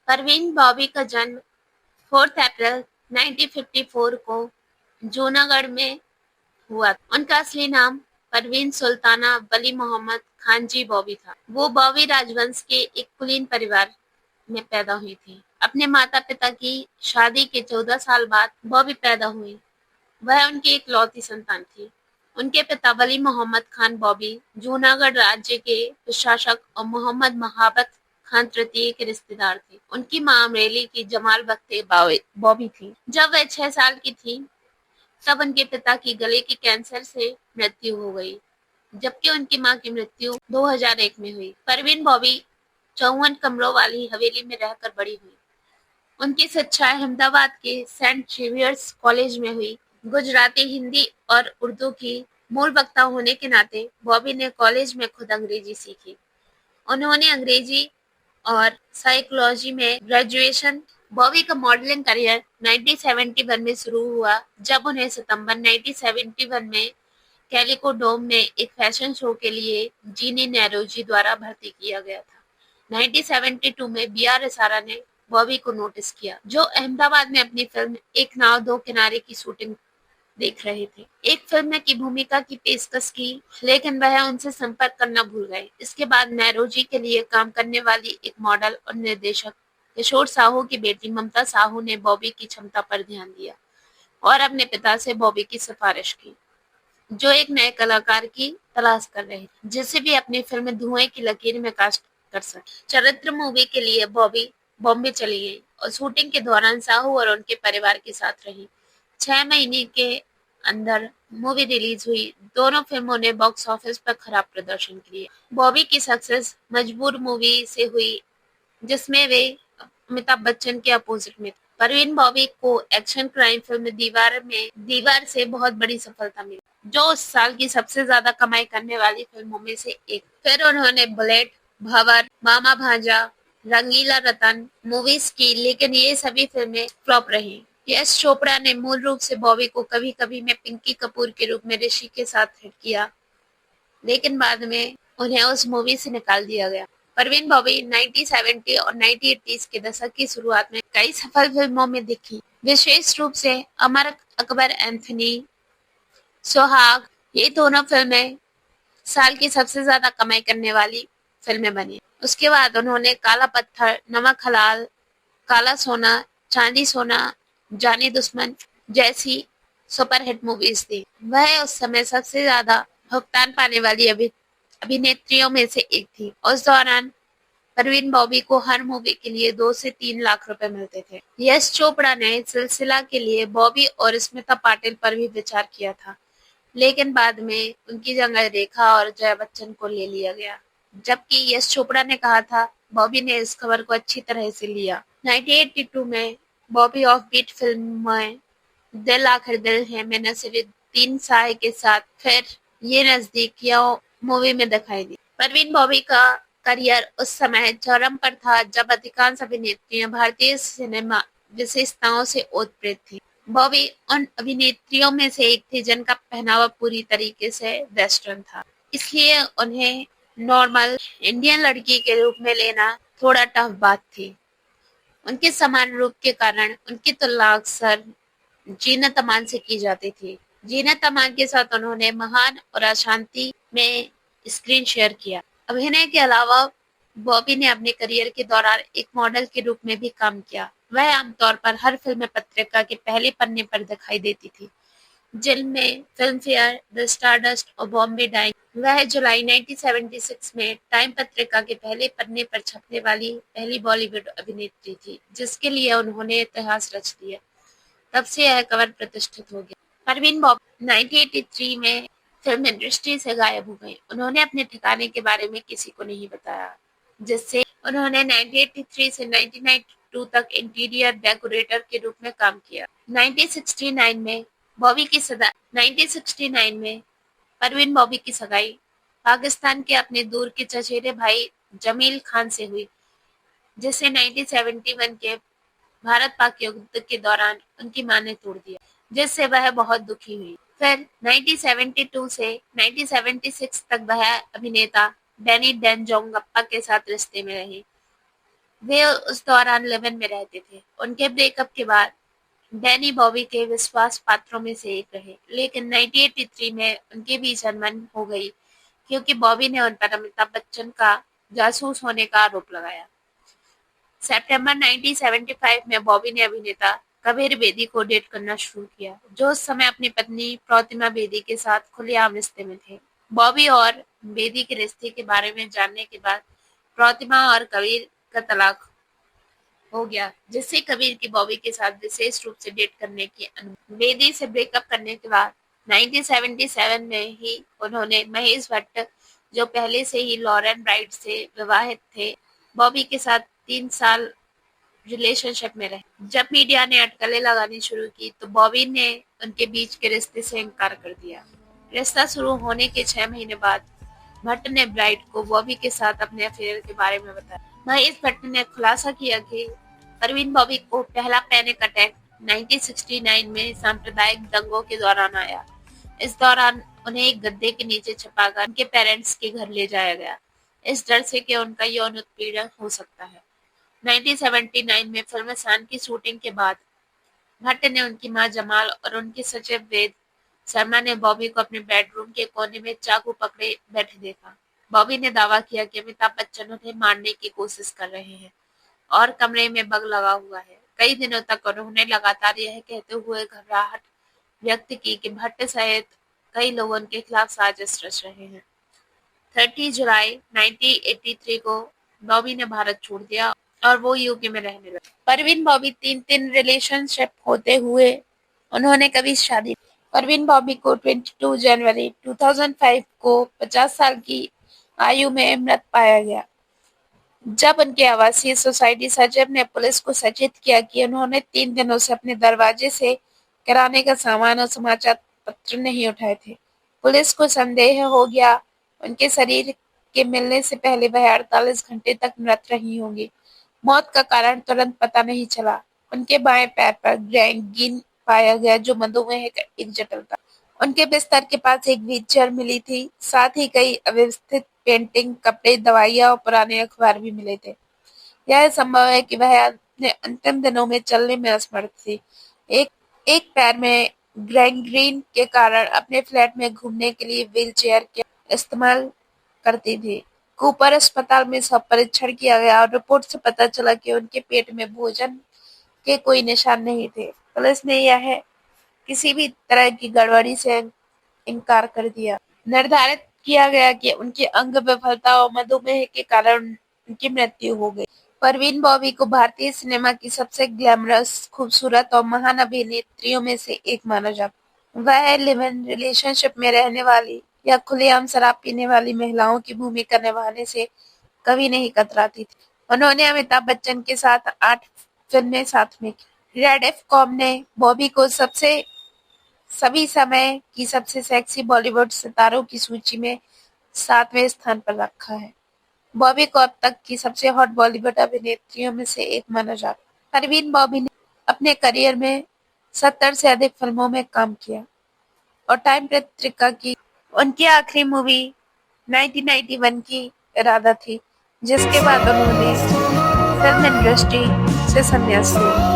परवीन बॉबी का जन्म 4 अप्रैल 1954 को जूनागढ़ में हुआ। उनका असली नाम परवीन सुल्ताना वली मोहम्मद खानजी बॉबी था। वो बॉबी राजवंश के एक कुलीन परिवार में पैदा हुई थी। अपने माता-पिता की शादी के 14 साल बाद बॉबी पैदा हुई। वह उनकी इकलौती संतान थी। उनके पिता वली मोहम्मद खान बॉबी जूनागढ़ राज्य के प्रशासक और मोहम्मद महाबत खान तृतीय के रिश्तेदार थे। उनकी मां अमरेली की जमाल बख्ते बॉबी थी। जब वह 6 साल की थी तब उनके पिता की गले के कैंसर से मृत्यु हो गई, जबकि उनकी मां की मृत्यु 2001 में हुई। परवीन बॉबी 54 कमरों वाली हवेली में रहकर बड़ी हुई। उनकी शिक्षा अहमदाबाद के सेंट जेवियर्स कॉलेज में हुई। गुजराती, हिंदी और उर्दू की मूल वक्ता होने के नाते बॉबी ने कॉलेज में खुद अंग्रेजी सीखी। उन्होंने अंग्रेजी और साइकोलॉजी में ग्रेजुएशन। बॉबी का मॉडलिंग करियर 1971 में शुरू हुआ, जब उन्हें सितंबर 1971 में कैलिको डोम में एक फैशन शो के लिए जीनी नैरोजी द्वारा भर्ती किया गया था। 1972 में बी आर इसारा ने बॉबी को नोटिस किया, जो अहमदाबाद में अपनी फिल्म एक नाव दो किनारे की शूटिंग देख रहे थे। एक फिल्म की भूमिका की पेशकश की, लेकिन वह उनसे संपर्क करना भूल गए। इसके बाद नैरोजी के लिए काम करने वाली एक मॉडल और निर्देशक किशोर साहू की बेटी ममता साहू ने बॉबी की क्षमता पर ध्यान दिया और अपने पिता से बॉबी की सिफारिश की, जो एक नए कलाकार की तलाश कर रहे थे, जिसे भी अपनी फिल्म धुएं की लकीर में कास्ट कर सके। चरित्र मूवी के लिए बॉबी बॉम्बे चली गई और शूटिंग के दौरान साहू और उनके परिवार के साथ रही। 6 महीने के अंदर मूवी रिलीज हुई। दोनों फिल्मों ने बॉक्स ऑफिस पर खराब प्रदर्शन किया। बॉबी की सक्सेस मजबूर मूवी से हुई, जिसमें वे अमिताभ बच्चन के अपोजिट में थे। परवीन बॉबी को एक्शन क्राइम फिल्म दीवार से बहुत बड़ी सफलता मिली, जो उस साल की सबसे ज्यादा कमाई करने वाली फिल्मों में से एक। फिर उन्होंने बुलेट, भंवर, मामा भांजा, रंगीला रतन मूवीज की, लेकिन ये सभी फिल्में फ्लॉप रही। यश चोपड़ा ने मूल रूप से बॉबी को कभी कभी में पिंकी कपूर के रूप में ऋषि के साथ हिट किया, लेकिन बाद में उन्हें उस मूवी से निकाल दिया गया। परवीन बॉबी 1970 और 1980 के दशक की शुरुआत में कई सफल फिल्मों में दिखी, विशेष रूप से अमर अकबर एंथनी, सुहाग। ये दोनों फिल्में साल की सबसे ज्यादा कमाई करने वाली फिल्में बनी। उसके बाद उन्होंने काला पत्थर, नमक हलाल, काला सोना, चांदी सोना, जानी दुश्मन जैसी सुपरहिट मूवीज दी। वह उस समय सबसे ज्यादा भुगतान पाने वाली अभिनेत्रियों में से एक थी। उस दौरान परवीन बॉबी को हर मूवी के लिए 2 से 3 लाख रुपए मिलते थे। यश चोपड़ा ने सिलसिला के लिए बॉबी और स्मिता पाटिल पर भी विचार किया था, लेकिन बाद में उनकी जगह रेखा और जया बच्चन को ले लिया गया, जबकि यश चोपड़ा ने कहा था। बॉबी ने इस खबर को अच्छी तरह से लिया। 1982 में बॉबी ऑफ बीट फिल्म में दिल आखिर दिल है में नसीरुद्दीन शाह के साथ फिर ये नजदीकियों मूवी में दिखाई दी। परवीन बॉबी का करियर उस समय चरम पर था, जब अधिकांश अभिनेत्रियां भारतीय सिनेमा विशेषताओं से ओतप्रोत थी। बॉबी उन अभिनेत्रियों में से एक थी जिनका पहनावा पूरी तरीके से वेस्टर्न था, इसलिए उन्हें नॉर्मल इंडियन लड़की के रूप में लेना थोड़ा टफ बात थी। उनके समान रूप के कारण उनकी तुलना अक्सर जीनत अमान से की जाती थी। जीनत अमान के साथ उन्होंने महान और अशांति में स्क्रीन शेयर किया। अभिनय के अलावा बॉबी ने अपने करियर के दौरान एक मॉडल के रूप में भी काम किया। वह आमतौर पर हर फिल्म पत्रिका के पहले पन्ने पर दिखाई देती थी, जिनमें फिल्म फेयर, द स्टारडस्ट और बॉम्बे डाइंग। वह जुलाई 1976 में टाइम पत्रिका के पहले पन्ने पर छपने वाली पहली बॉलीवुड अभिनेत्री थी, जिसके लिए उन्होंने इतिहास रच दिया। तब से यह कवर प्रतिष्ठित हो गया। परवीन बॉबी 1983 में फिल्म इंडस्ट्री से गायब हो गई। उन्होंने अपने ठिकाने के बारे में किसी को नहीं बताया, जिससे उन्होंने 1983 से 1992 तक इंटीरियर डेकोरेटर के रूप में काम किया। 1969 में 1969 में परवीन बॉबी की सगाई पाकिस्तान के अपने दूर के चचेरे भाई जमील खान से हुई, जिसे 1971 के भारत पाक युद्ध के दौरान उनकी मां ने तोड़ दिया, जिससे वह बहुत दुखी हुई। फिर 1972 से 1976 तक वह अभिनेता डैनी डेंजोंगप्पा के साथ रिश्ते में रही। वे उस दौरान लिव इन में रहते थे। उनके ब्रेकअप के बाद डैनी बॉबी के विश्वास पात्रों में से एक रहे, लेकिन 1983 में उनके बीच अनबन हो गई क्योंकि बॉबी ने उन पर अमिताभ बच्चन का जासूस होने का आरोप लगाया। सितंबर 1975 में बॉबी ने अभिनेता कबीर बेदी को डेट करना शुरू किया, जो उस समय अपनी पत्नी प्रतिमा बेदी के साथ खुलेआम रिश्ते में थे। बॉबी और बेदी के रिश्ते के बारे में जानने के बाद प्रतिमा और कबीर का तलाक हो गया, जिससे कबीर की बॉबी के साथ विशेष रूप से डेट करने की अनुमति। बेदी से ब्रेकअप करने के बाद 1977 में ही उन्होंने महेश भट्ट, जो पहले से ही लॉरेन ब्राइट से विवाहित थे, बॉबी के साथ 3 साल रिलेशनशिप में रहे। जब मीडिया ने अटकलें लगानी शुरू की तो बॉबी ने उनके बीच के रिश्ते से इनकार कर दिया। रिश्ता शुरू होने के 6 महीने बाद भट्ट ने ब्राइट को बॉबी के साथ अपने अफेयर के बारे में बताया। महेश भट्ट ने खुलासा किया कि परवीन बॉबी को पहला पैनिक अटैक 1969 में सांप्रदायिक दंगों के दौरान आया। इस दौरान उन्हें एक गद्दे के नीचे छिपाकर उनके पेरेंट्स के घर ले जाया गया, इस डर से कि उनका यौन उत्पीड़न हो सकता है। 1979 में फिल्म सान की शूटिंग के बाद भट्ट ने उनकी मां जमाल और उनके सचिव वेद शर्मा ने बॉबी को अपने बेडरूम के कोने में चाकू पकड़े बैठे देखा। बॉबी ने दावा किया कि अमिताभ बच्चन उन्हें मारने की कोशिश कर रहे हैं और कमरे में बग लगा हुआ है। कई दिनों तक उन्होंने लगातार यह कहते हुए घबराहट व्यक्त की कि भट्ट सहित कई लोग उनके खिलाफ साजिश रच रहे हैं। 30 जुलाई 1983 को बॉबी ने भारत छोड़ दिया और वो यूके में रहने लगे। परवीन बॉबी तीन रिलेशनशिप होते हुए उन्होंने कभी शादी। परवीन बॉबी को 22 जनवरी 2005 को 50 साल की आयु में मृत पाया गया, जब उनके आवासीय सोसाइटी सचिव ने पुलिस को सचेत किया कि उन्होंने 3 दिनों से अपने दरवाजे से किराने का सामान और समाचार पत्र नहीं उठाए थे। पुलिस को संदेह हो गया उनके शरीर के मिलने से पहले वह 48 घंटे तक मृत रही होंगी। मौत का कारण तुरंत पता नहीं चला। उनके बाएं पैर पर गैंग्रीन पाया गया, जो मधुमेह का एक जटिलता। उनके बिस्तर के पास एक व्हीलचेयर मिली थी, साथ ही कई अव्यवस्थित पेंटिंग, कपड़े, दवाइयां और पुराने अखबार भी मिले थे। यह संभव है कि वह अपने अंतिम दिनों में चलने में असमर्थ थी। एक एक पैर में गैंग्रीन के कारण अपने फ्लैट में घूमने के लिए व्हीलचेयर का इस्तेमाल करती थी। कूपर अस्पताल में सब परीक्षण किया गया और रिपोर्ट से पता चला कि उनके पेट में भोजन के कोई निशान नहीं थे। पुलिस ने यह किसी भी तरह की गड़बड़ी से इनकार कर दिया। निर्धारित किया गया कि उनकी अंग विफलता और मधुमेह के कारण उनकी मृत्यु हो गई। परवीन बॉबी को भारतीय सिनेमा की सबसे ग्लैमरस, खूबसूरत और महान अभिनेत्रियों में से एक माना जाता है। वह लिव इन रिलेशनशिप में रहने वाली या खुलेआम शराब पीने वाली महिलाओं की भूमिका निभाने से कभी नहीं कतराती थी। उन्होंने अमिताभ बच्चन के साथ 8 फिल्में साथ में की। रेड एफ कॉम ने बॉबी को सभी समय की सबसे सेक्सी बॉलीवुड सितारों की सूची में 7वें स्थान पर रखा है। बॉबी को अब तक की सबसे हॉट बॉलीवुड अभिनेत्रियों में से एक माना जाता है। परवीन बॉबी ने अपने करियर में 70 से अधिक फिल्मों में काम किया और टाइम पत्रिका की उनकी आखिरी मूवी 1991 की इरादा थी, जिसके बाद उन्होंने फिल्म इंडस्ट्री से संन्यास लिया।